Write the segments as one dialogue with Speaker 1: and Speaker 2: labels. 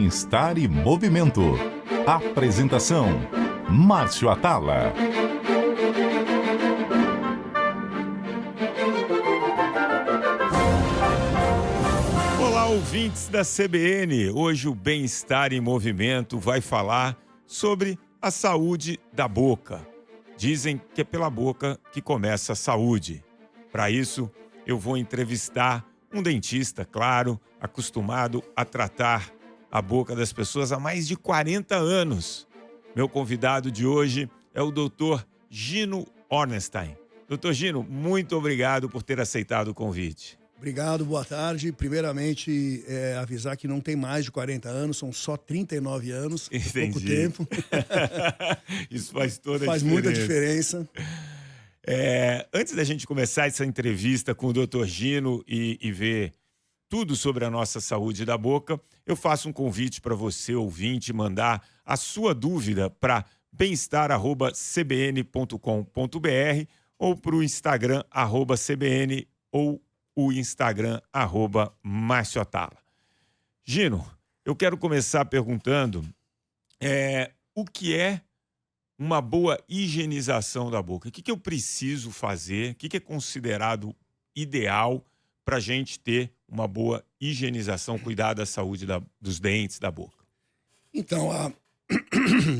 Speaker 1: Bem-Estar e Movimento. Apresentação: Márcio Atala.
Speaker 2: Olá, ouvintes da CBN. Hoje o Bem-Estar em Movimento vai falar sobre a saúde da boca. Dizem que é pela boca que começa a saúde. Para isso, eu vou entrevistar um dentista, claro, acostumado a tratar a boca das pessoas há mais de 40 anos. Meu convidado de hoje é o Dr. Gino Ornstein. Dr. Gino, muito obrigado por ter aceitado o convite.
Speaker 3: Obrigado, boa tarde. Primeiramente, avisar que não tem mais de 40 anos, são só 39 anos, pouco tempo.
Speaker 2: Isso faz toda a
Speaker 3: Faz
Speaker 2: diferença.
Speaker 3: muita diferença.
Speaker 2: Antes da gente começar essa entrevista com o Dr. Gino e ver tudo sobre a nossa saúde da boca, eu faço um convite para você, ouvinte, mandar a sua dúvida para bemestar@cbn.com.br ou para o Instagram @cbn ou o Instagram @Márcio Atala. Gino, eu quero começar perguntando o que é uma boa higienização da boca. O que eu preciso fazer? O que é considerado ideal para a gente ter uma boa higienização, cuidar da saúde dos dentes, da boca?
Speaker 3: Então,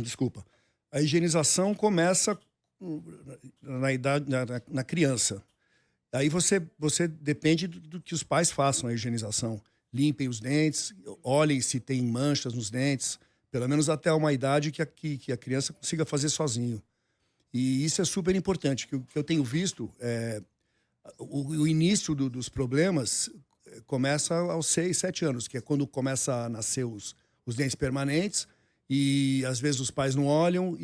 Speaker 3: desculpa. A higienização começa na criança. Aí você depende do que os pais façam a higienização. Limpem os dentes, olhem se tem manchas nos dentes, pelo menos até uma idade que a criança consiga fazer sozinho. E isso é super importante. O que eu tenho visto, o início dos problemas começa aos 6, 7 anos, que é quando começa a nascer os dentes permanentes, e às vezes os pais não olham,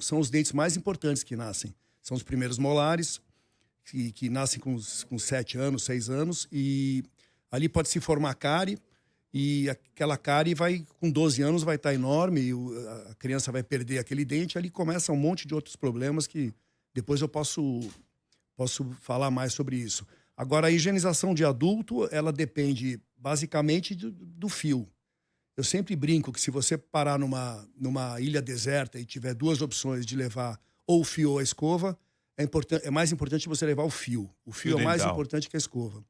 Speaker 3: são os dentes mais importantes que nascem. São os primeiros molares, que nascem com 7 anos, 6 anos, e ali pode se formar cárie, e aquela cárie com 12 anos vai estar enorme, e a criança vai perder aquele dente, ali começa um monte de outros problemas que depois eu posso falar mais sobre isso. Agora, a higienização de adulto, ela depende basicamente do fio. Eu sempre brinco que se você parar numa ilha deserta e tiver duas opções de levar ou o fio ou a escova, é mais importante você levar o fio. O fio é mais importante que a escova.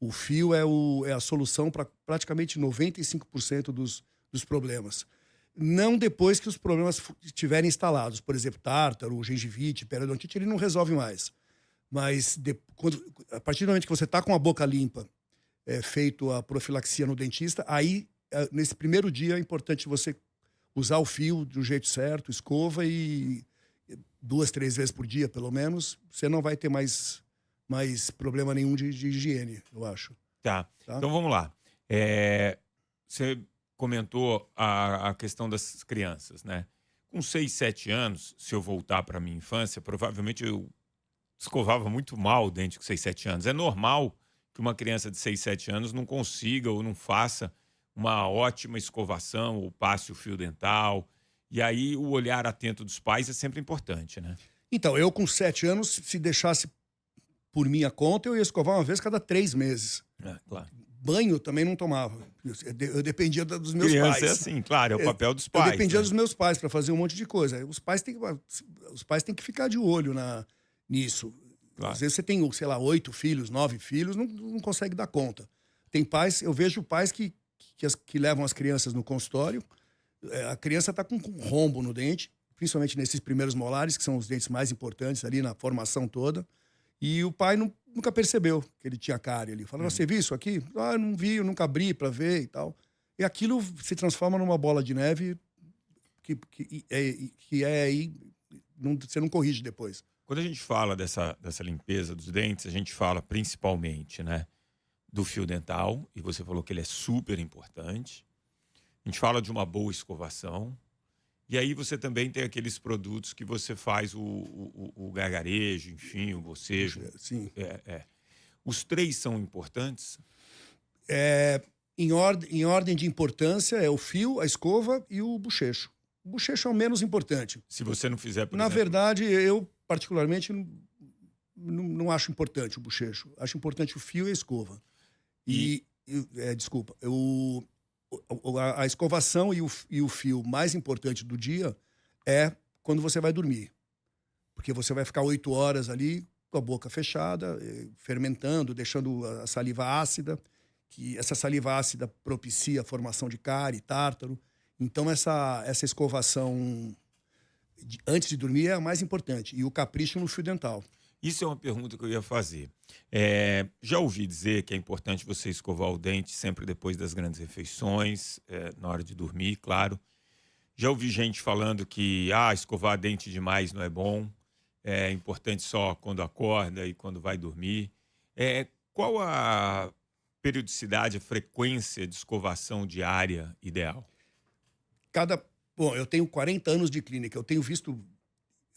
Speaker 3: O fio é a solução para praticamente 95% dos preproblemas. Não depois que os problemas estiverem instalados. Por exemplo, tártaro, gengivite, periodontite, ele não resolve mais. Mas a partir do momento que você está com a boca limpa, feito a profilaxia no dentista, aí, nesse primeiro dia, é importante você usar o fio do jeito certo, escova, e 2, 3 vezes por dia, pelo menos, você não vai ter mais problema nenhum de higiene, eu acho.
Speaker 2: Tá. Então vamos lá. Você comentou a questão das crianças, né? Com 6, 7 anos, se eu voltar para minha infância, provavelmente eu escovava muito mal o dente com 6, 7 anos. É normal que uma criança de 6, 7 anos não consiga ou não faça uma ótima escovação ou passe o fio dental. E aí o olhar atento dos pais é sempre importante, né?
Speaker 3: Então, eu com 7 anos, se deixasse por minha conta, eu ia escovar uma vez cada 3 meses.
Speaker 2: Claro.
Speaker 3: Banho também não tomava. Eu dependia dos meus
Speaker 2: Criança
Speaker 3: pais.
Speaker 2: é assim, claro, é o papel dos pais.
Speaker 3: Eu dependia
Speaker 2: né?
Speaker 3: dos meus pais para fazer um monte de coisa. Os pais têm que ficar de olho nisso.
Speaker 2: Claro.
Speaker 3: Às vezes você tem, sei lá, 8 filhos, 9 filhos, não consegue dar conta. Tem pais, eu vejo pais que levam as crianças no consultório, a criança está com um rombo no dente, principalmente nesses primeiros molares, que são os dentes mais importantes ali na formação toda, e o pai nunca percebeu que ele tinha cárie ali. Falava, você viu isso aqui? Ah, não vi, eu nunca abri para ver e tal. E aquilo se transforma numa bola de neve que você não corrige depois.
Speaker 2: Quando a gente fala dessa limpeza dos dentes, a gente fala principalmente, né, do fio dental, e você falou que ele é super importante. A gente fala de uma boa escovação. E aí você também tem aqueles produtos que você faz o gargarejo, enfim, o bocejo.
Speaker 3: Sim.
Speaker 2: Os 3 são importantes?
Speaker 3: Em ordem de importância é o fio, a escova e o bochecho. O bochecho é o menos importante.
Speaker 2: Se você não fizer, por
Speaker 3: Na
Speaker 2: exemplo...
Speaker 3: verdade, eu particularmente não acho importante o bochecho. Acho importante o fio e a escova. Desculpa, A escovação e o fio mais importante do dia é quando você vai dormir. Porque você vai ficar 8 horas ali com a boca fechada, fermentando, deixando a saliva ácida, que essa saliva ácida propicia a formação de cárie, tártaro. Então, essa escovação antes de dormir é a mais importante. E o capricho no fio dental.
Speaker 2: Isso é uma pergunta que eu ia fazer. Já ouvi dizer que é importante você escovar o dente sempre depois das grandes refeições, na hora de dormir, claro. Já ouvi gente falando que escovar dente demais não é bom, é importante só quando acorda e quando vai dormir. Qual a periodicidade, a frequência de escovação diária ideal?
Speaker 3: Bom, eu tenho 40 anos de clínica, eu tenho visto...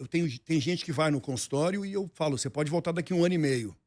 Speaker 3: Tem gente que vai no consultório e eu falo, você pode voltar daqui 1 ano e meio.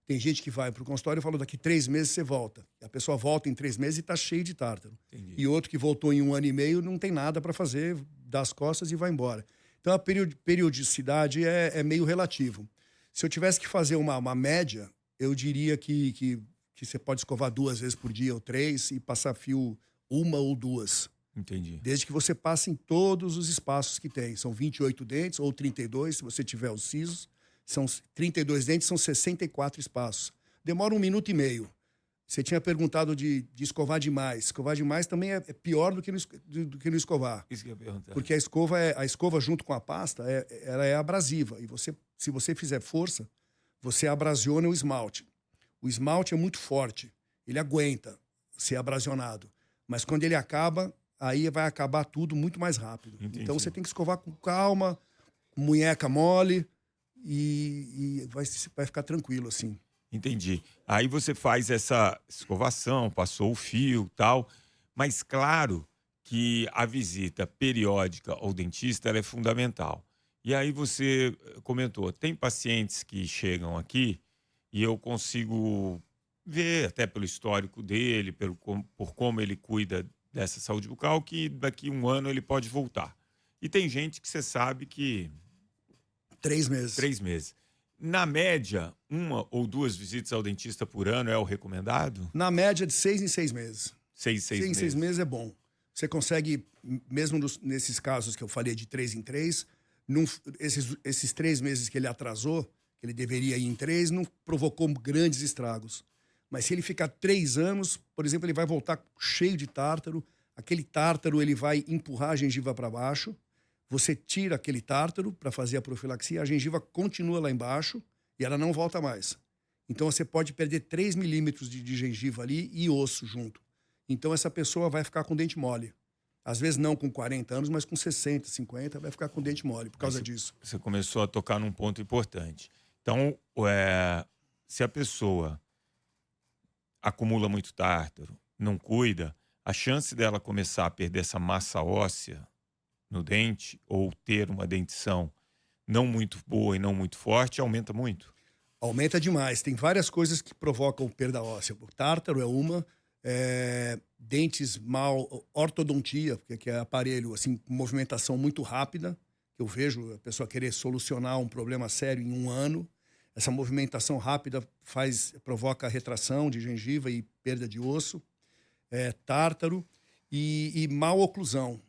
Speaker 3: Tem gente que vai para o consultório e fala, daqui 3 meses você volta. A pessoa volta em 3 meses e está cheio de tártaro.
Speaker 2: Entendi.
Speaker 3: E outro que voltou em 1 ano e meio não tem nada para fazer, dá as costas e vai embora. Então a periodicidade é meio relativo. Se eu tivesse que fazer uma média, eu diria que você pode escovar 2 vezes por dia ou 3 e passar fio 1 ou 2.
Speaker 2: Entendi.
Speaker 3: Desde que você passe em todos os espaços que tem. São 28 dentes ou 32, se você tiver os sisos. São 32 dentes, são 64 espaços. Demora 1 minuto e meio. Você tinha perguntado de escovar demais. Escovar demais também é pior do que no escovar.
Speaker 2: Isso que eu ia perguntar.
Speaker 3: Porque a escova junto com a pasta, ela é abrasiva. E se você fizer força, você abrasiona o esmalte. O esmalte é muito forte. Ele aguenta ser abrasionado. Mas quando ele acaba... aí vai acabar tudo muito mais rápido.
Speaker 2: Entendi.
Speaker 3: Então você tem que escovar com calma, munheca mole e vai ficar tranquilo assim.
Speaker 2: Entendi. Aí você faz essa escovação, passou o fio e tal, mas claro que a visita periódica ao dentista ela é fundamental. E aí você comentou, tem pacientes que chegam aqui e eu consigo ver, até pelo histórico dele, por como ele cuida dessa saúde bucal, que daqui 1 ano ele pode voltar. E tem gente que você sabe que...
Speaker 3: 3 meses.
Speaker 2: 3 meses. Na média, 1 ou 2 visitas ao dentista por ano é o recomendado?
Speaker 3: Na média de 6 em 6 meses.
Speaker 2: 6
Speaker 3: 6 em 6 meses é bom. Você consegue, mesmo nesses casos que eu falei de 3 em 3, esses 3 meses que ele atrasou, que ele deveria ir em 3, não provocou grandes estragos. Mas se ele ficar 3 anos, por exemplo, ele vai voltar cheio de tártaro. Aquele tártaro ele vai empurrar a gengiva para baixo. Você tira aquele tártaro para fazer a profilaxia, a gengiva continua lá embaixo e ela não volta mais. Então você pode perder 3 milímetros de gengiva ali e osso junto. Então essa pessoa vai ficar com dente mole. Às vezes não com 40 anos, mas com 60, 50, vai ficar com dente mole por causa disso.
Speaker 2: Você começou a tocar num ponto importante. Então, se a pessoa acumula muito tártaro, não cuida, a chance dela começar a perder essa massa óssea no dente ou ter uma dentição não muito boa e não muito forte aumenta muito.
Speaker 3: Aumenta demais. Tem várias coisas que provocam perda óssea. O tártaro é uma, dentes mal, ortodontia, que é aparelho assim, com movimentação muito rápida, que eu vejo a pessoa querer solucionar um problema sério em 1 ano. Essa movimentação rápida provoca retração de gengiva e perda de osso, tártaro e mal oclusão.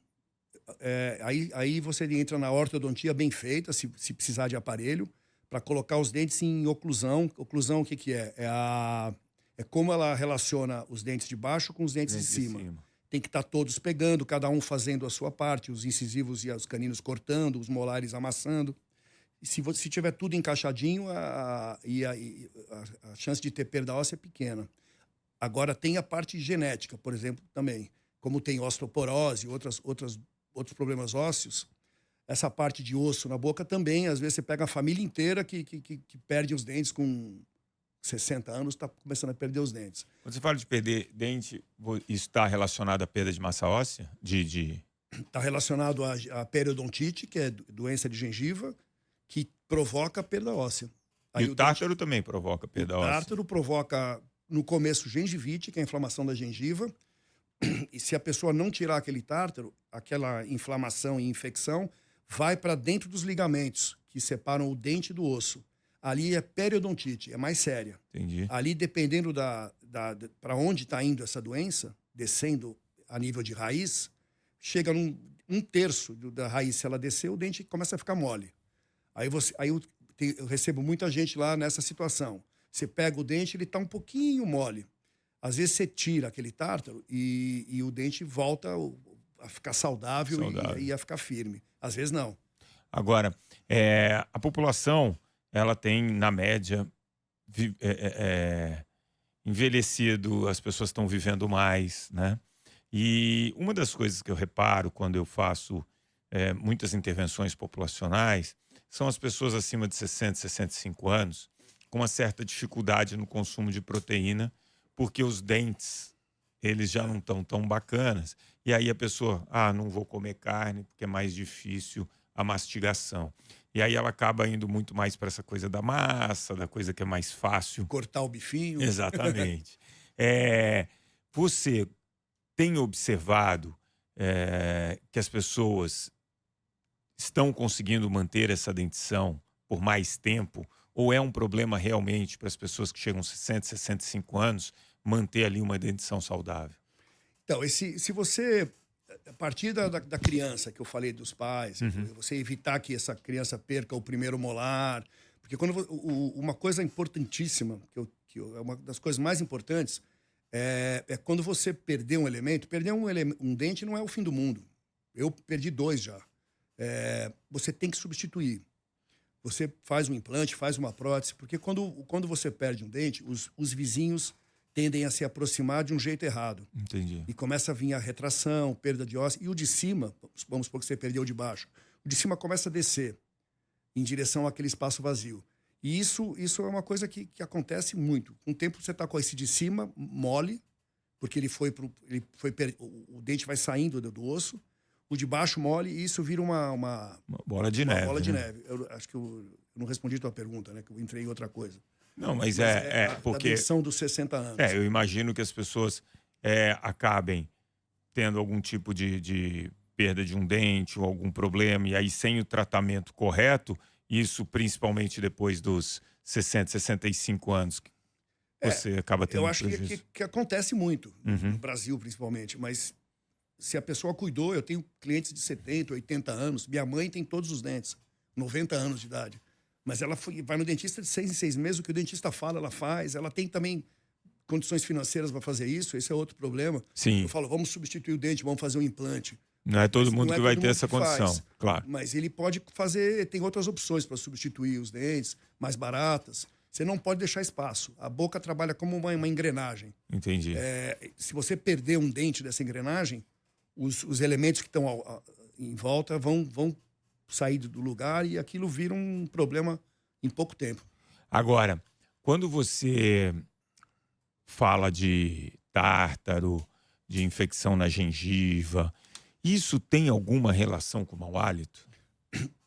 Speaker 3: Aí você entra na ortodontia bem feita, se precisar de aparelho, para colocar os dentes em oclusão. Oclusão, o que é? É como ela relaciona os dentes de baixo com os dentes de cima. Tem que estar todos pegando, cada um fazendo a sua parte, os incisivos e os caninos cortando, os molares amassando. E se tiver tudo encaixadinho, a chance de ter perda óssea é pequena. Agora, tem a parte genética, por exemplo, também. Como tem osteoporose e outros problemas ósseos, essa parte de osso na boca também, às vezes você pega a família inteira que perde os dentes com 60 anos, está começando a perder os dentes.
Speaker 2: Quando você fala de perder dente, isso está relacionado à perda de massa óssea?
Speaker 3: Está relacionado à periodontite, que é doença de gengiva, que provoca perda óssea.
Speaker 2: Aí o tártaro também provoca perda óssea?
Speaker 3: O tártaro provoca, no começo, gengivite, que é a inflamação da gengiva. E se a pessoa não tirar aquele tártaro, aquela inflamação e infecção vai para dentro dos ligamentos que separam o dente do osso. Ali é periodontite, é mais séria.
Speaker 2: Entendi.
Speaker 3: Ali, dependendo para onde está indo essa doença, descendo a nível de raiz, chega num um terço da raiz, se ela descer, o dente começa a ficar mole. Aí eu recebo muita gente lá nessa situação. Você pega o dente, ele está um pouquinho mole. Às vezes você tira aquele tártaro e o dente volta a ficar saudável. E a ficar firme. Às vezes não.
Speaker 2: Agora, a população, ela tem, na média, envelhecido, as pessoas estão vivendo mais, né? E uma das coisas que eu reparo quando eu faço muitas intervenções populacionais são as pessoas acima de 60, 65 anos com uma certa dificuldade no consumo de proteína, porque os dentes, eles já não estão tão bacanas. E aí a pessoa, não vou comer carne porque é mais difícil a mastigação. E aí ela acaba indo muito mais para essa coisa da massa, da coisa que é mais fácil.
Speaker 3: Cortar o bifinho.
Speaker 2: Exatamente. Você tem observado que as pessoas estão conseguindo manter essa dentição por mais tempo? Ou é um problema realmente para as pessoas que chegam a 60, 65 anos manter ali uma dentição saudável?
Speaker 3: Então, se você, a partir da criança, que eu falei dos pais, você evitar que essa criança perca o primeiro molar, porque uma coisa importantíssima, é uma das coisas mais importantes, é quando você perder um elemento. Perder um dente não é o fim do mundo. Eu perdi 2 já. Você tem que substituir. Você faz um implante, faz uma prótese, porque quando você perde um dente, os vizinhos tendem a se aproximar de um jeito errado.
Speaker 2: Entendi.
Speaker 3: E começa a vir a retração, perda de osso. E o de cima, vamos supor que você perdeu o de baixo, o de cima começa a descer em direção àquele espaço vazio. E isso é uma coisa que acontece muito. Com o tempo você está com esse de cima mole, porque o dente vai saindo do osso, o de baixo mole, e isso vira uma
Speaker 2: bola de neve.
Speaker 3: Bola de
Speaker 2: né?
Speaker 3: neve. Eu acho que eu não respondi a tua pergunta, né? Que eu entrei em outra coisa.
Speaker 2: Não, mas porque...
Speaker 3: A dentição dos 60 anos.
Speaker 2: Eu imagino que as pessoas acabem tendo algum tipo de perda de um dente ou algum problema, e aí sem o tratamento correto, isso principalmente depois dos 60, 65 anos, que você acaba tendo
Speaker 3: eu acho
Speaker 2: prejuízo.
Speaker 3: que acontece muito, no Brasil principalmente, mas se a pessoa cuidou, eu tenho clientes de 70, 80 anos, minha mãe tem todos os dentes, 90 anos de idade, mas ela vai no dentista de 6 em 6 meses, o que o dentista fala, ela faz, ela tem também condições financeiras para fazer isso, esse é outro problema.
Speaker 2: Sim.
Speaker 3: Eu falo, vamos substituir o dente, vamos fazer um implante.
Speaker 2: Não é todo mundo que vai ter essa condição,
Speaker 3: faz,
Speaker 2: claro.
Speaker 3: Mas ele pode fazer, tem outras opções para substituir os dentes, mais baratas. Você não pode deixar espaço. A boca trabalha como uma engrenagem.
Speaker 2: Entendi.
Speaker 3: Se você perder um dente dessa engrenagem, os elementos que estão em volta vão sair do lugar e aquilo vira um problema em pouco tempo.
Speaker 2: Agora, quando você fala de tártaro, de infecção na gengiva, isso tem alguma relação com o mau hálito?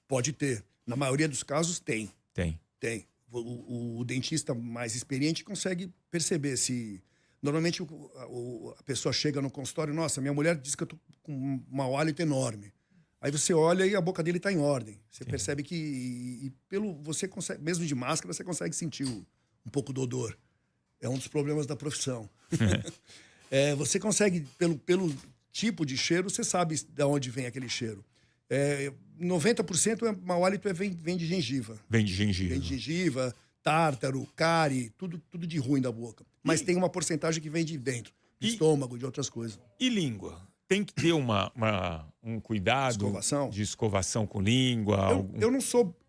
Speaker 3: Pode ter. Na maioria dos casos, tem.
Speaker 2: Tem.
Speaker 3: Tem. O dentista mais experiente consegue perceber se... Normalmente a pessoa chega no consultório, nossa, minha mulher diz que eu tô com um mau hálito enorme. Aí você olha e a boca dele está em ordem. Você percebe que... você consegue, mesmo de máscara, você consegue sentir um pouco do odor. É um dos problemas da profissão. Você consegue, pelo tipo de cheiro, você sabe de onde vem aquele cheiro. 90% mau hálito vem de gengiva.
Speaker 2: Vem de gengiva.
Speaker 3: Vem de gengiva, tártaro, cárie, tudo de ruim da boca. Mas tem uma porcentagem que vem de dentro, do estômago, de outras coisas.
Speaker 2: E língua? Tem que ter um cuidado de escovação com língua?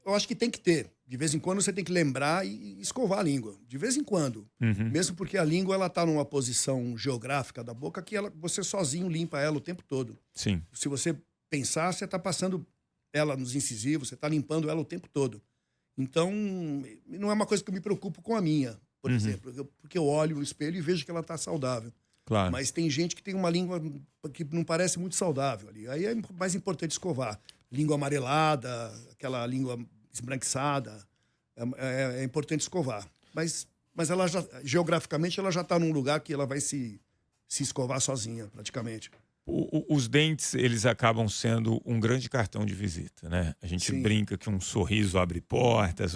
Speaker 3: Eu acho que tem que ter. De vez em quando você tem que lembrar e escovar a língua. De vez em quando. Mesmo porque a língua ela tá numa posição geográfica da boca que você sozinho limpa ela o tempo todo.
Speaker 2: Sim.
Speaker 3: Se você pensar, você está passando ela nos incisivos, você está limpando ela o tempo todo. Então, não é uma coisa que eu me preocupo com a minha, por exemplo. Porque eu olho no espelho e vejo que ela está saudável.
Speaker 2: Claro.
Speaker 3: Mas tem gente que tem uma língua que não parece muito saudável ali. Aí é mais importante escovar. Língua amarelada, aquela língua esbranquiçada, é importante escovar. Mas ela já, geograficamente, ela já está num lugar que ela vai se escovar sozinha, praticamente.
Speaker 2: Os dentes, eles acabam sendo um grande cartão de visita, né? A gente brinca que um sorriso abre portas,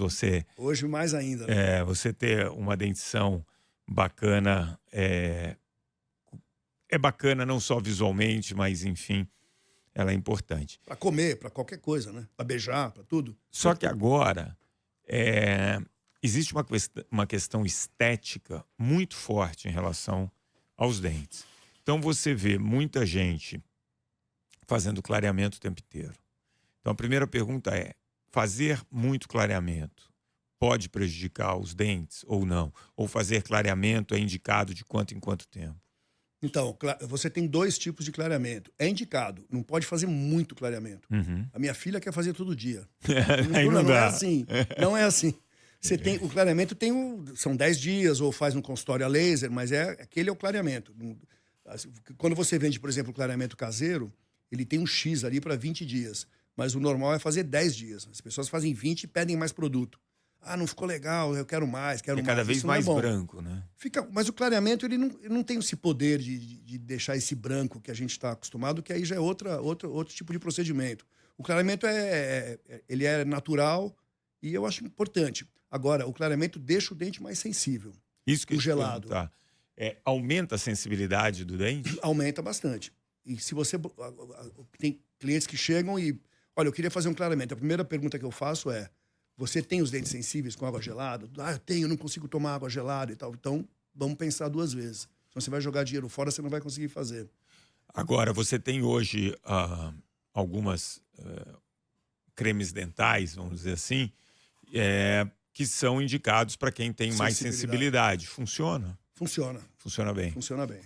Speaker 3: Hoje mais ainda, né?
Speaker 2: Você ter uma dentição bacana é bacana não só visualmente, mas enfim, ela é importante.
Speaker 3: Para comer, para qualquer coisa, né? Para beijar, para tudo.
Speaker 2: Só que agora existe uma questão estética muito forte em relação aos dentes. Então você vê muita gente fazendo clareamento o tempo inteiro. Então a primeira pergunta é: fazer muito clareamento pode prejudicar os dentes ou não? Ou fazer clareamento é indicado de quanto em quanto tempo?
Speaker 3: Então, você tem 2 tipos de clareamento. É indicado, não pode fazer muito clareamento.
Speaker 2: Uhum.
Speaker 3: A minha filha quer fazer todo dia.
Speaker 2: Aí não
Speaker 3: Não é
Speaker 2: dá.
Speaker 3: assim. Não é assim. Você tem, o clareamento são 10 dias, ou faz no consultório a laser, mas aquele é o clareamento. Quando você vende, por exemplo, o clareamento caseiro, ele tem um X ali para 20 dias. Mas o normal é fazer 10 dias. As pessoas fazem 20 e pedem mais produto. Ah, não ficou legal, eu quero mais, quero
Speaker 2: É
Speaker 3: mais.
Speaker 2: cada vez
Speaker 3: Isso não é
Speaker 2: mais
Speaker 3: bom.
Speaker 2: branco, né?
Speaker 3: Mas o clareamento, ele não tem esse poder de deixar esse branco que a gente está acostumado, que aí já é outro tipo de procedimento. O clareamento ele é natural e eu acho importante. Agora, o clareamento deixa o dente mais sensível.
Speaker 2: Isso que
Speaker 3: O
Speaker 2: eu ia te
Speaker 3: gelado.
Speaker 2: perguntar. Aumenta a sensibilidade do dente?
Speaker 3: Aumenta bastante. E se você... Tem clientes que chegam e... Olha, eu queria fazer um clareamento. A primeira pergunta que eu faço é: você tem os dentes sensíveis com água gelada? Ah, eu tenho, não consigo tomar água gelada e tal. Então, vamos pensar 2 vezes. Senão você vai jogar dinheiro fora, você não vai conseguir fazer.
Speaker 2: Agora, você tem hoje algumas cremes dentais, vamos dizer assim, que são indicados para quem tem mais sensibilidade. Funciona?
Speaker 3: Funciona.
Speaker 2: Funciona bem.
Speaker 3: Funciona bem.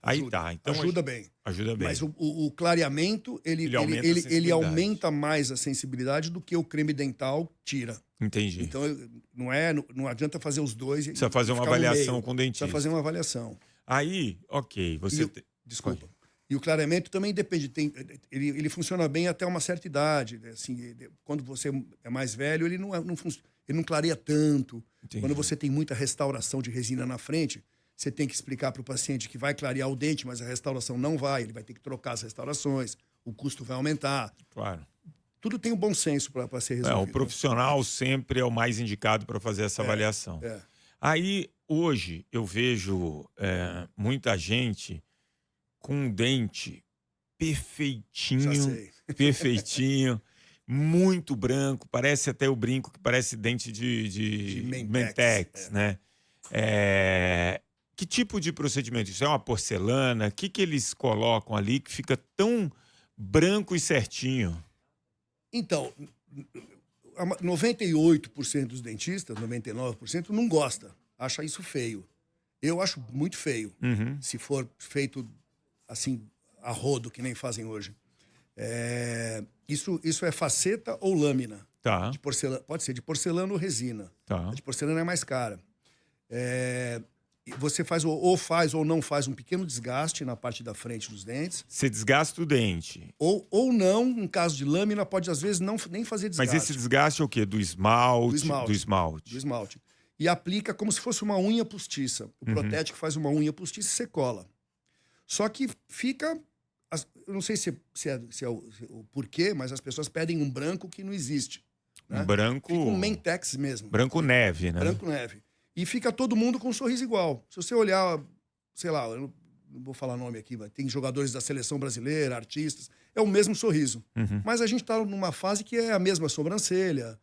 Speaker 2: Aí
Speaker 3: Ajuda.
Speaker 2: tá. Então,
Speaker 3: Ajuda bem.
Speaker 2: Ajuda bem.
Speaker 3: Mas o clareamento, ele aumenta mais a sensibilidade do que o creme dental tira.
Speaker 2: Entendi.
Speaker 3: Então, não adianta fazer os dois.
Speaker 2: Precisa fazer uma avaliação com o dentista.
Speaker 3: Precisa fazer uma avaliação.
Speaker 2: Aí, ok.
Speaker 3: Desculpa. E o clareamento também depende. Ele funciona bem até uma certa idade. Assim, quando você é mais velho, ele não clareia tanto.
Speaker 2: Entendi.
Speaker 3: Quando você tem muita restauração de resina na frente, você tem que explicar para o paciente que vai clarear o dente, mas a restauração não vai. Ele vai ter que trocar as restaurações. O custo vai aumentar.
Speaker 2: Claro.
Speaker 3: Tudo tem um bom senso para ser resolvido.
Speaker 2: O profissional sempre é o mais indicado para fazer essa avaliação. Aí, hoje, eu vejo muita gente com um dente perfeitinho, perfeitinho, muito branco, parece até o brinco que parece dente de Mentex, né? Que tipo de procedimento? Isso é uma porcelana? O que eles colocam ali que fica tão branco e certinho?
Speaker 3: Então, 98% dos dentistas, 99%, não gosta. Acha isso feio. Eu acho muito feio.
Speaker 2: Uhum.
Speaker 3: Se for feito assim, a rodo, que nem fazem hoje. Isso é faceta ou lâmina?
Speaker 2: Tá.
Speaker 3: De porcelana, pode ser de porcelana ou resina.
Speaker 2: Tá.
Speaker 3: A de porcelana é mais cara. Você faz ou não faz um pequeno desgaste na parte da frente dos dentes.
Speaker 2: Você desgasta o dente.
Speaker 3: Ou não, em caso de lâmina, pode às vezes nem fazer desgaste.
Speaker 2: Mas esse desgaste é o quê? Do esmalte?
Speaker 3: Do esmalte. E aplica como se fosse uma unha postiça. O protético faz uma unha postiça e você cola. Só que fica... Eu não sei se é o porquê, mas as pessoas pedem um branco que não existe. Né?
Speaker 2: Um branco...
Speaker 3: Fica um Mentex mesmo.
Speaker 2: Branco neve, né?
Speaker 3: Branco neve. E fica todo mundo com um sorriso igual. Se você olhar, sei lá, eu não vou falar nome aqui, mas tem jogadores da seleção brasileira, artistas, é o mesmo sorriso. Mas a gente está numa fase que é a mesma sobrancelha,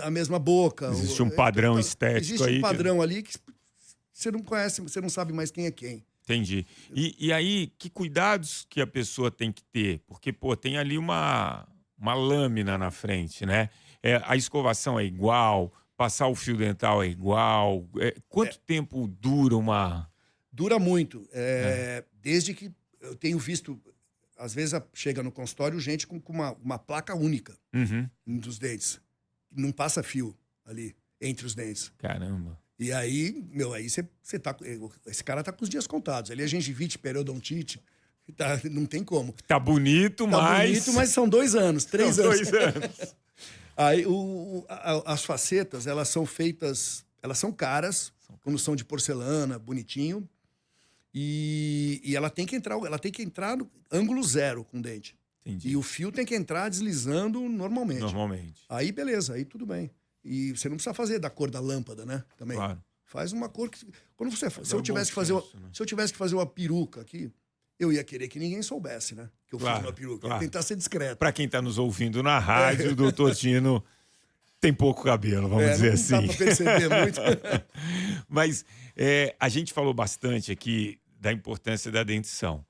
Speaker 3: a mesma boca.
Speaker 2: Existe um padrão estético aí.
Speaker 3: Existe um padrão ali que você não conhece, você não sabe mais quem é quem.
Speaker 2: Entendi. E aí, que cuidados que a pessoa tem que ter? Porque, tem ali uma lâmina na frente, né? A escovação é igual, passar o fio dental é igual. Quanto tempo dura uma...
Speaker 3: Dura muito. Desde que eu tenho visto... Às vezes chega no consultório gente com uma placa única dos dentes. Não passa fio ali, entre os dentes.
Speaker 2: Caramba.
Speaker 3: E aí, você tá... Esse cara tá com os dias contados. Ali é gengivite, periodontite. Não tem como.
Speaker 2: Tá bonito,
Speaker 3: mas são 2 anos, 3 anos.
Speaker 2: 2 anos.
Speaker 3: Aí, as facetas, elas são feitas... Elas são caras, quando são de porcelana, bonitinho. E ela tem que entrar no ângulo 0 com o dente.
Speaker 2: Entendi.
Speaker 3: E o fio tem que entrar deslizando normalmente.
Speaker 2: Normalmente.
Speaker 3: Aí, beleza, aí tudo bem. E você não precisa fazer da cor da lâmpada, né? Também.
Speaker 2: Claro.
Speaker 3: Faz uma cor que... Se eu tivesse que fazer uma peruca aqui, eu ia querer que ninguém soubesse, né? Que eu fiz uma peruca.
Speaker 2: Claro.
Speaker 3: Eu ia tentar ser discreto.
Speaker 2: Para quem está nos ouvindo na rádio, o doutor Tino tem pouco cabelo, vamos dizer assim.
Speaker 3: Não dá para perceber muito.
Speaker 2: Mas a gente falou bastante aqui da importância da dentição.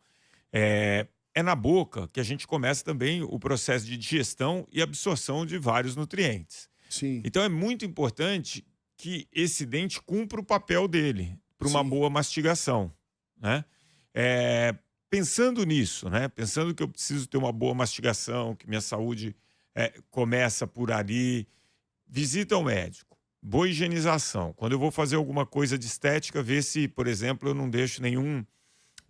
Speaker 2: É na boca que a gente começa também o processo de digestão e absorção de vários nutrientes.
Speaker 3: Sim.
Speaker 2: Então é muito importante que esse dente cumpra o papel dele para uma
Speaker 3: Sim.
Speaker 2: boa mastigação, né? Pensando nisso, né? Pensando que eu preciso ter uma boa mastigação, que minha saúde começa por ali, visita ao médico, boa higienização. Quando eu vou fazer alguma coisa de estética, ver se, por exemplo, eu não deixo nenhum...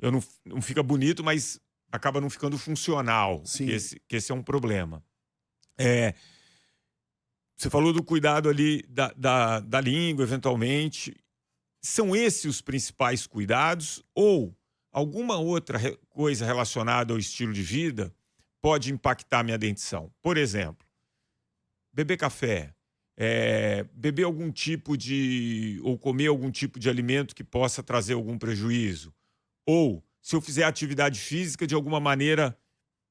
Speaker 2: não fica bonito, mas acaba não ficando funcional.
Speaker 3: Sim.
Speaker 2: Que esse é um problema. Você falou do cuidado ali da língua, eventualmente. São esses os principais cuidados? Ou alguma outra coisa relacionada ao estilo de vida pode impactar minha dentição? Por exemplo, beber café, beber algum tipo de... ou comer algum tipo de alimento que possa trazer algum prejuízo. Ou, se eu fizer atividade física, de alguma maneira,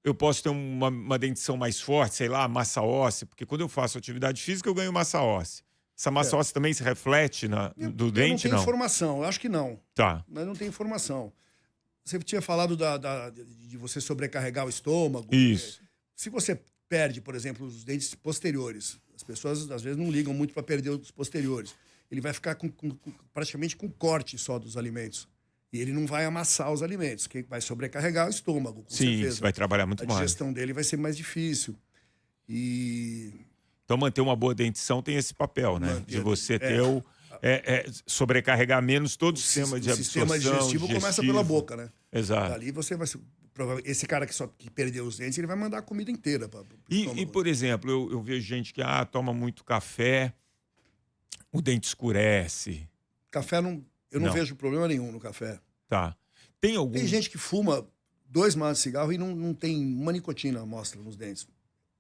Speaker 2: eu posso ter uma dentição mais forte, sei lá, massa óssea, porque quando eu faço atividade física, eu ganho massa óssea. Essa massa óssea também se reflete do dente,
Speaker 3: não? Não tem informação, eu acho que não.
Speaker 2: Tá.
Speaker 3: Mas não tem informação. Você tinha falado de você sobrecarregar o estômago.
Speaker 2: Isso.
Speaker 3: Se você perde, por exemplo, os dentes posteriores, as pessoas às vezes não ligam muito para perder os posteriores. Ele vai ficar praticamente com corte só dos alimentos. E ele não vai amassar os alimentos, que vai sobrecarregar o estômago, com certeza.
Speaker 2: Sim, vai trabalhar muito mais.
Speaker 3: A digestão dele vai ser mais difícil.
Speaker 2: Então, manter uma boa dentição tem esse papel, né? De você ter sobrecarregar menos todo o sistema de absorção.
Speaker 3: O sistema digestivo começa pela boca, né?
Speaker 2: Exato.
Speaker 3: Dali você vai... Esse cara que perdeu os dentes, ele vai mandar a comida inteira para
Speaker 2: E, por exemplo, eu vejo gente que toma muito café, o dente escurece.
Speaker 3: Café eu não vejo problema nenhum no café.
Speaker 2: Tá. Tem
Speaker 3: gente que fuma 2 maços de cigarro e não tem uma nicotina à mostra nos dentes.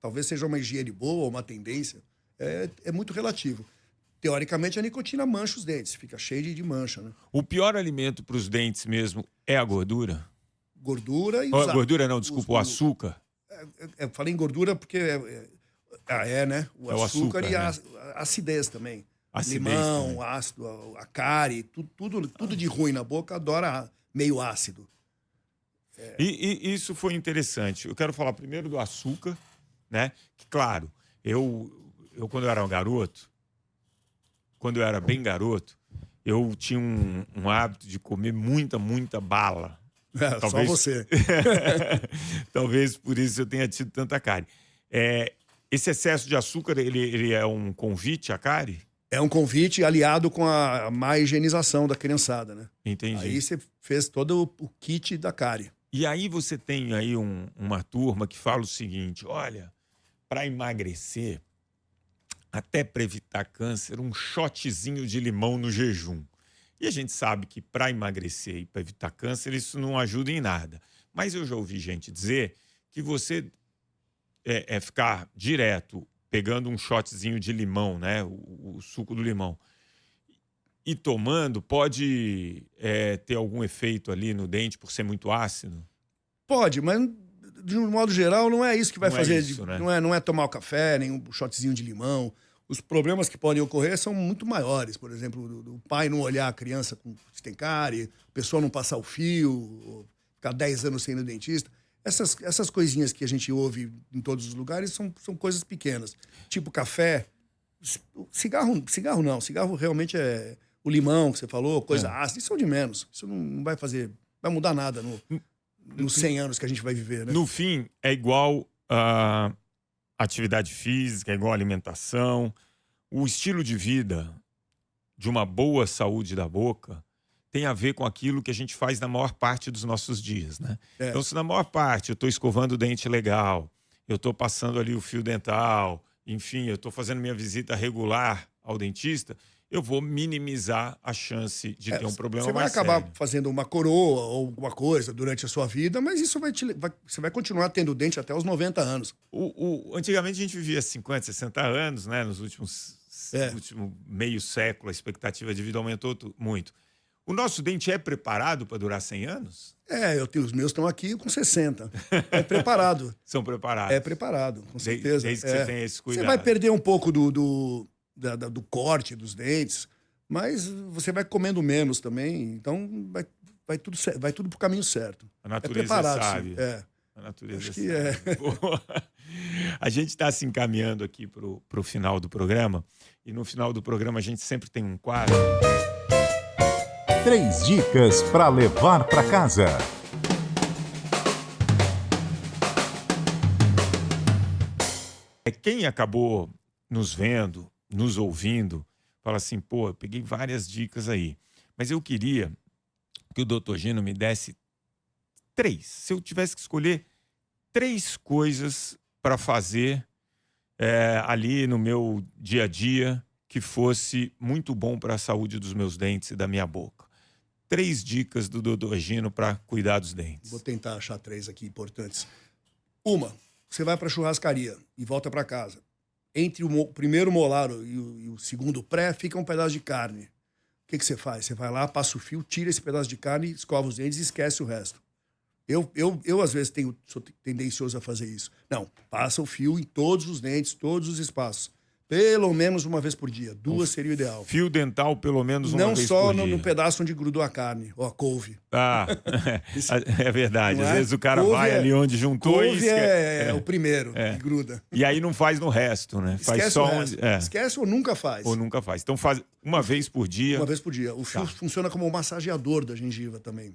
Speaker 3: Talvez seja uma higiene boa ou uma tendência. É muito relativo. Teoricamente, a nicotina mancha os dentes. Fica cheio de mancha, né?
Speaker 2: O pior alimento para os dentes mesmo é a gordura?
Speaker 3: Gordura e...
Speaker 2: Gordura não, desculpa, o açúcar.
Speaker 3: Eu falei em gordura porque né? O açúcar e a acidez também. Limão, também. Ácido, a cárie, tudo de ruim na boca adora meio ácido.
Speaker 2: E isso foi interessante. Eu quero falar primeiro do açúcar, né? Que, claro, eu quando eu era um garoto, quando eu era bem garoto, eu tinha um hábito de comer muita bala.
Speaker 3: Talvez... Só você.
Speaker 2: Talvez por isso eu tenha tido tanta cárie. Esse excesso de açúcar, ele é um convite à cárie?
Speaker 3: É um convite aliado com a má higienização da criançada, né?
Speaker 2: Entendi.
Speaker 3: Aí você fez todo o kit da cárie.
Speaker 2: E aí você tem aí uma turma que fala o seguinte, olha, para emagrecer, até para evitar câncer, um shotzinho de limão no jejum. E a gente sabe que para emagrecer e para evitar câncer, isso não ajuda em nada. Mas eu já ouvi gente dizer que você ficar direto pegando um shotzinho de limão, né, o suco do limão, e tomando, pode ter algum efeito ali no dente por ser muito ácido?
Speaker 3: Pode, mas de um modo geral não é isso que vai fazer.
Speaker 2: Isso, né?
Speaker 3: Não é tomar o café, nem um shotzinho de limão. Os problemas que podem ocorrer são muito maiores. Por exemplo, o pai não olhar a criança se tem cárie, a pessoa não passar o fio, ficar 10 anos sem ir no dentista. Essas coisinhas que a gente ouve em todos os lugares são coisas pequenas. Tipo café. Cigarro não. Cigarro realmente é o limão que você falou, coisa ácida. Isso é o de menos. Isso não vai mudar nada nos 100 anos que a gente vai viver, né?
Speaker 2: No fim, é igual a atividade física, é igual a alimentação. O estilo de vida de uma boa saúde da boca tem a ver com aquilo que a gente faz na maior parte dos nossos dias, né? Então, se na maior parte eu estou escovando o dente legal, eu estou passando ali o fio dental, enfim, eu estou fazendo minha visita regular ao dentista, eu vou minimizar a chance de ter um problema mais sério.
Speaker 3: Você vai acabar fazendo uma coroa ou alguma coisa durante a sua vida, mas isso você vai continuar tendo dente até os 90 anos.
Speaker 2: Antigamente a gente vivia 50, 60 anos, né? Nos últimos meio século, a expectativa de vida aumentou muito. O nosso dente é preparado para durar 100 anos?
Speaker 3: Os meus estão aqui com 60. É preparado.
Speaker 2: São preparados?
Speaker 3: É preparado, com certeza.
Speaker 2: Desde que você tenha esse cuidado.
Speaker 3: Você vai perder um pouco do corte dos dentes, mas você vai comendo menos também, então vai tudo pro caminho certo.
Speaker 2: A natureza
Speaker 3: preparado,
Speaker 2: sabe.
Speaker 3: sim.
Speaker 2: A natureza
Speaker 3: Acho
Speaker 2: sabe.
Speaker 3: que é.
Speaker 2: Boa. A gente está se encaminhando aqui pro final do programa, e no final do programa a gente sempre tem um quadro.
Speaker 1: 3 dicas para levar para casa.
Speaker 2: Quem acabou nos vendo, nos ouvindo, fala assim, pô, eu peguei várias dicas aí, mas eu queria que o Dr. Gino me desse 3. Se eu tivesse que escolher 3 coisas para fazer ali no meu dia a dia que fosse muito bom para a saúde dos meus dentes e da minha boca. 3 dicas do Dr. Gino para cuidar dos dentes.
Speaker 3: Vou tentar achar 3 aqui importantes. Uma, você vai para a churrascaria e volta para casa. Entre o primeiro molar e o segundo pré, fica um pedaço de carne. O que você faz? Você vai lá, passa o fio, tira esse pedaço de carne, escova os dentes e esquece o resto. Eu às vezes, sou tendencioso a fazer isso. Não, passa o fio em todos os dentes, todos os espaços. Pelo menos uma vez por dia. 2 seria o ideal.
Speaker 2: Fio dental, pelo menos uma
Speaker 3: Não
Speaker 2: vez
Speaker 3: só
Speaker 2: por dia.
Speaker 3: no pedaço onde grudou a carne, ou a couve.
Speaker 2: Ah, é verdade.
Speaker 3: Não
Speaker 2: Às
Speaker 3: é?
Speaker 2: vezes o cara
Speaker 3: Couve
Speaker 2: vai ali onde juntou e
Speaker 3: Couve
Speaker 2: esquece.
Speaker 3: é o primeiro que gruda.
Speaker 2: E aí não faz no resto, né? Faz
Speaker 3: Esquece
Speaker 2: só
Speaker 3: o resto.
Speaker 2: onde.
Speaker 3: Esquece ou nunca faz.
Speaker 2: Ou nunca faz. Então faz uma vez por dia.
Speaker 3: Uma vez por dia. O fio funciona como um massageador da gengiva também.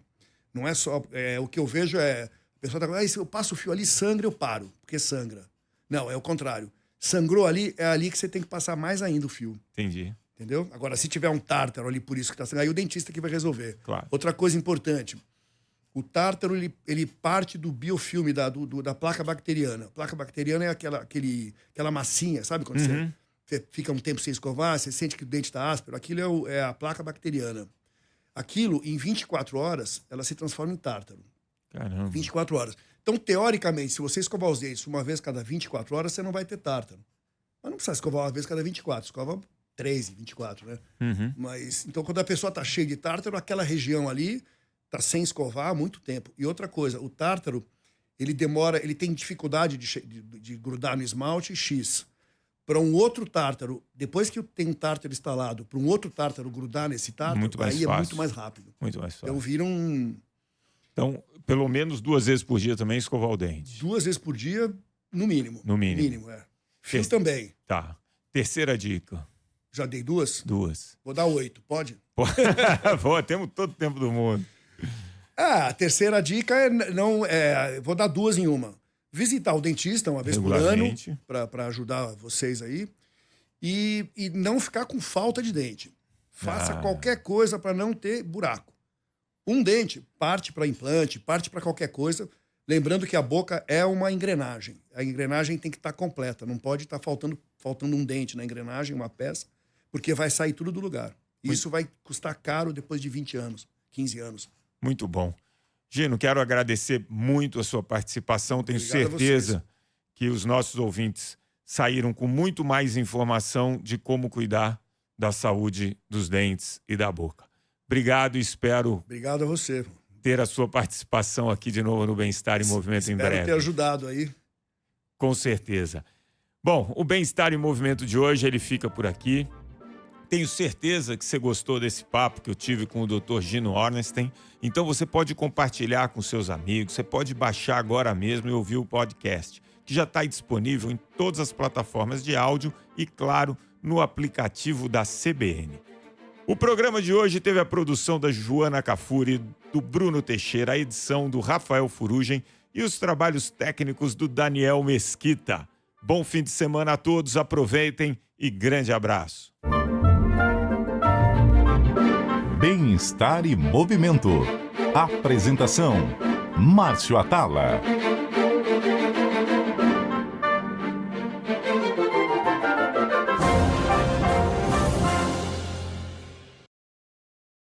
Speaker 3: Não é só... o que eu vejo é... A pessoa tá... se eu passo o fio ali, sangra, eu paro. Porque sangra. Não, é o contrário. Sangrou ali, é ali que você tem que passar mais ainda o fio.
Speaker 2: Entendi.
Speaker 3: Entendeu? Agora, se tiver um tártaro ali, por isso que tá sangrando, aí o dentista que vai resolver.
Speaker 2: Claro.
Speaker 3: Outra coisa importante. O tártaro, ele parte do biofilme, da placa bacteriana. A placa bacteriana é aquela massinha, sabe? Quando você fica um tempo sem escovar, você sente que o dente está áspero. Aquilo é a placa bacteriana. Aquilo, em 24 horas, ela se transforma em tártaro.
Speaker 2: Caramba.
Speaker 3: 24 horas. Então, teoricamente, se você escovar os dentes uma vez cada 24 horas, você não vai ter tártaro. Mas não precisa escovar uma vez cada 24. Escova 3 em 24, né? Mas, então, quando a pessoa está cheia de tártaro, aquela região ali está sem escovar há muito tempo. E outra coisa, o tártaro, ele tem dificuldade de grudar no esmalte X. Para um outro tártaro, depois que tem um tártaro instalado, para um outro tártaro grudar nesse tártaro, aí é muito mais rápido.
Speaker 2: Muito mais fácil.
Speaker 3: Então, vira um...
Speaker 2: Então, pelo menos 2 vezes por dia também escovar o dente.
Speaker 3: 2 vezes por dia, no mínimo.
Speaker 2: No mínimo.
Speaker 3: Mínimo, é. Fio também.
Speaker 2: Tá. Terceira dica.
Speaker 3: Já dei 2?
Speaker 2: 2.
Speaker 3: Vou dar 8, pode?
Speaker 2: Pô, temos todo o tempo do mundo.
Speaker 3: A terceira dica vou dar 2 em uma. Visitar o dentista uma vez por ano,
Speaker 2: Regularmente.
Speaker 3: para ajudar vocês aí. E não ficar com falta de dente. Faça qualquer coisa para não ter buraco. Um dente parte para implante, parte para qualquer coisa. Lembrando que a boca é uma engrenagem. A engrenagem tem que estar completa. Não pode estar faltando um dente na engrenagem, uma peça, porque vai sair tudo do lugar. E isso vai custar caro depois de 20 anos, 15 anos.
Speaker 2: Muito bom. Gino, quero agradecer muito a sua participação. Tenho
Speaker 3: Obrigado
Speaker 2: certeza que os nossos ouvintes saíram com muito mais informação de como cuidar da saúde dos dentes e da boca. Obrigado e espero
Speaker 3: Obrigado a você.
Speaker 2: ter a sua participação aqui de novo no Bem-Estar em Movimento em breve.
Speaker 3: Espero ter ajudado aí.
Speaker 2: Com certeza. Bom, o Bem-Estar em Movimento de hoje, ele fica por aqui. Tenho certeza que você gostou desse papo que eu tive com o Dr. Gino Ornstein. Então você pode compartilhar com seus amigos, você pode baixar agora mesmo e ouvir o podcast, que já está disponível em todas as plataformas de áudio e, claro, no aplicativo da CBN. O programa de hoje teve a produção da Joana Cafuri, do Bruno Teixeira, a edição do Rafael Furugem e os trabalhos técnicos do Daniel Mesquita. Bom fim de semana a todos, aproveitem e grande abraço.
Speaker 1: Bem-Estar e Movimento. Apresentação: Márcio Atala.